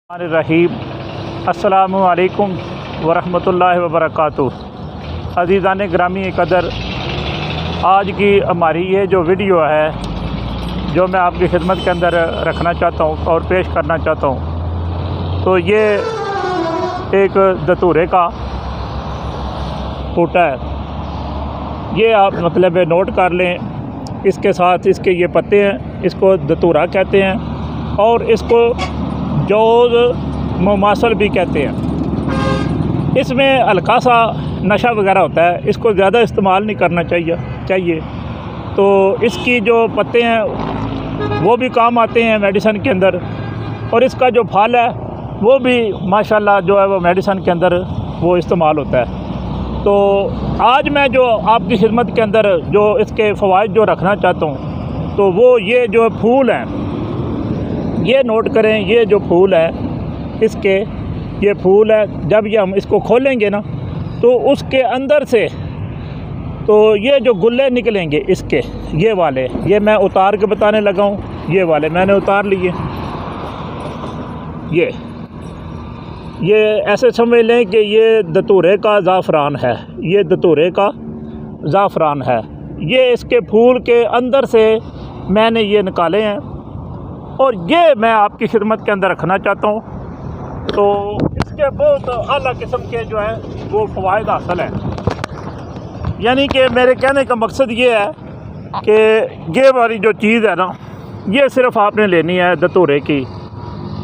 रहीम अस्सलामु अलैकुम वरहमतुल्लाहि वबरकातुहू। अज़ीज़ान ग्रामी कदर, आज की हमारी ये जो वीडियो है जो मैं आपकी खिदमत के अंदर रखना चाहता हूँ और पेश करना चाहता हूँ, तो ये एक दतूरे का बूटा है। ये आप मतलब नोट कर लें। इसके साथ इसके ये पत्ते हैं, इसको दतूरा कहते हैं और इसको जौज़ मुमासल भी कहते हैं। इसमें हल्का सा नशा वगैरह होता है, इसको ज़्यादा इस्तेमाल नहीं करना चाहिए। तो इसकी जो पत्ते हैं वो भी काम आते हैं मेडिसन के अंदर, और इसका जो फल है वो भी माशाल्लाह जो है वो मेडिसन के अंदर वो इस्तेमाल होता है। तो आज मैं जो आपकी खिदमत के अंदर जो इसके फ़वाइद जो रखना चाहता हूँ, तो वो ये जो फूल हैं, ये नोट करें। ये जो फूल है इसके, ये फूल है, जब ये हम इसको खोलेंगे ना तो उसके अंदर से तो ये जो गुल्ले निकलेंगे इसके, ये वाले, ये मैं उतार के बताने लगा हूँ। ये वाले मैंने उतार लिए। ये ऐसे समझ लें कि ये दतूरे का ज़ाफ़रान है, ये दतूरे का ज़ाफ़रान है। ये इसके फूल के अंदर से मैंने ये निकाले हैं और ये मैं आपकी खिदमत के अंदर रखना चाहता हूँ। तो इसके बहुत आला किस्म के जो है वो फ़वाइद हासिल हैं। यानी कि मेरे कहने का मकसद ये है कि ये वाली जो चीज़ है ना, ये सिर्फ़ आपने लेनी है दतूरे की,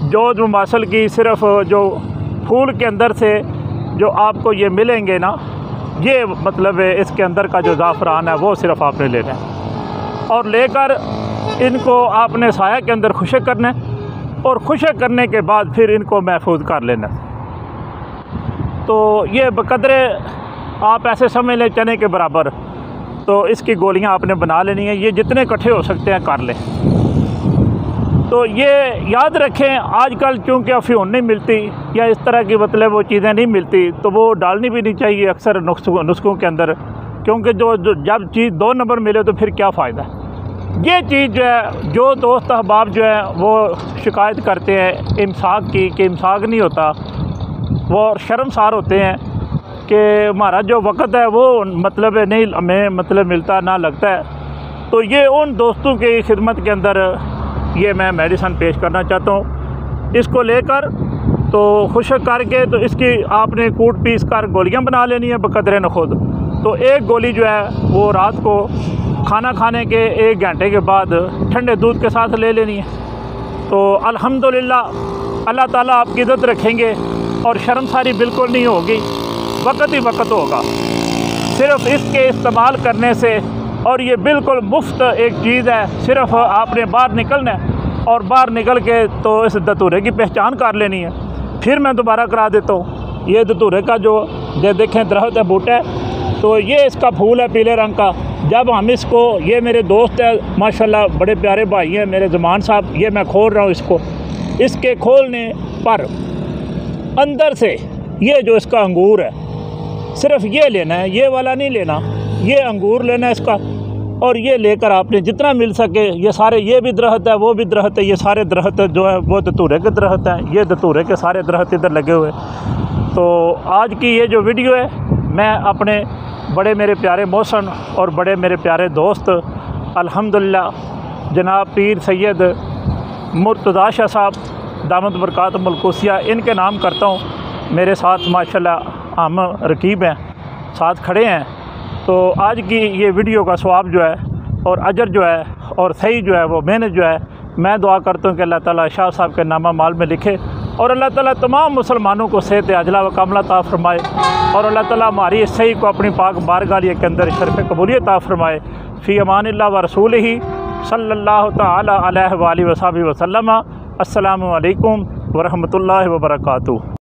जौज़ मुमासल की। सिर्फ़ जो फूल के अंदर से जो आपको ये मिलेंगे ना, ये मतलब इसके अंदर का जो ज़ाफ़रान है वो सिर्फ़ आपने लेना है और लेकर इनको आपने साया के अंदर खुशक करना है और खुशक करने के बाद फिर इनको महफूज कर लेना। तो ये बकदरे आप ऐसे समझ लें चने के बराबर, तो इसकी गोलियां आपने बना लेनी है। ये जितने इकट्ठे हो सकते हैं कर लें। तो ये याद रखें, आजकल चूँकि अफ़ीम नहीं मिलती या इस तरह की मतलब वो चीज़ें नहीं मिलती, तो वो डालनी भी नहीं चाहिए अक्सर नुस्खों के अंदर, क्योंकि जब चीज़ 2 नंबर मिले तो फिर क्या फ़ायदा। ये चीज़ जो है, जो दोस्त अहबाब जो है वो शिकायत करते हैं इमसाक की कि इमसाक नहीं होता, वो शर्मसार होते हैं कि हमारा जो वक़्त है वो मतलब नहीं हमें मतलब मिलता ना लगता है। तो ये उन दोस्तों की खिदमत के अंदर ये मैं मेडिसन पेश करना चाहता हूँ। इसको लेकर तो खुशक करके तो इसकी आपने कूट पीस कर गोलियाँ बना लेनी है बकदरे न खुद। तो एक गोली जो है वो रात को खाना खाने के 1 घंटे के बाद ठंडे दूध के साथ ले लेनी है। तो अल्हम्दुलिल्लाह अल्लाह ताला आपकी इज़्ज़त रखेंगे और शर्मसारी बिल्कुल नहीं होगी, वक़्त ही वक़्त होगा सिर्फ़ इसके इस्तेमाल करने से। और ये बिल्कुल मुफ्त एक चीज़ है, सिर्फ़ आपने बाहर निकलना है और बाहर निकल के तो इस दतूरे की पहचान कर लेनी है। फिर मैं दोबारा करा देता हूँ। ये दतूरे का जो देखें दरख्त है, बूटा है, तो ये इसका फूल है पीले रंग का। जब हम इसको, ये मेरे दोस्त है माशाल्लाह, बड़े प्यारे भाई हैं मेरे ज़मान साहब, ये मैं खोल रहा हूँ इसको। इसके खोलने पर अंदर से ये जो इसका अंगूर है, सिर्फ़ ये लेना है, ये वाला नहीं लेना, ये अंगूर लेना है इसका। और ये लेकर आपने जितना मिल सके, ये सारे, ये भी दरख्त है, वो भी दरख्त है, ये सारे दरख्त जो है वो दतूरे के दरख्त हैं। ये दतूरे के सारे दरख्त इधर लगे हुए। तो आज की ये जो वीडियो है, मैं अपने बड़े मेरे प्यारे मोहसन और बड़े मेरे प्यारे दोस्त अल्हम्दुलिल्लाह जनाब पीर सैयद मुर्तज़ा शाह साहब दामद बरक़ात मलकूसिया, इनके नाम करता हूँ। मेरे साथ माशाल्लाह हम रकीब हैं, साथ खड़े हैं। तो आज की ये वीडियो का सवाब जो है और अजर जो है और सही जो है वो मेहनत जो है, मैं दुआ करता हूँ कि अल्लाह ताला शाह साहब के नामा माल में लिखे और अल्लाह ताला तमाम मुसलमानों को सेहत अजला व कामला अता फरमाए और अल्लाह ताला हमारी इस सही को अपनी पाक बारगाह के अंदर शर्फ़ कबूलियत अता फरमाए। फ़ी अमानिल्लाह व रसूलिही सल्लल्लाहु तआला अलैहि व आलिहि व सल्लम। अस्सलामु अलैकुम व रहमतुल्लाहि व बरकातुहू।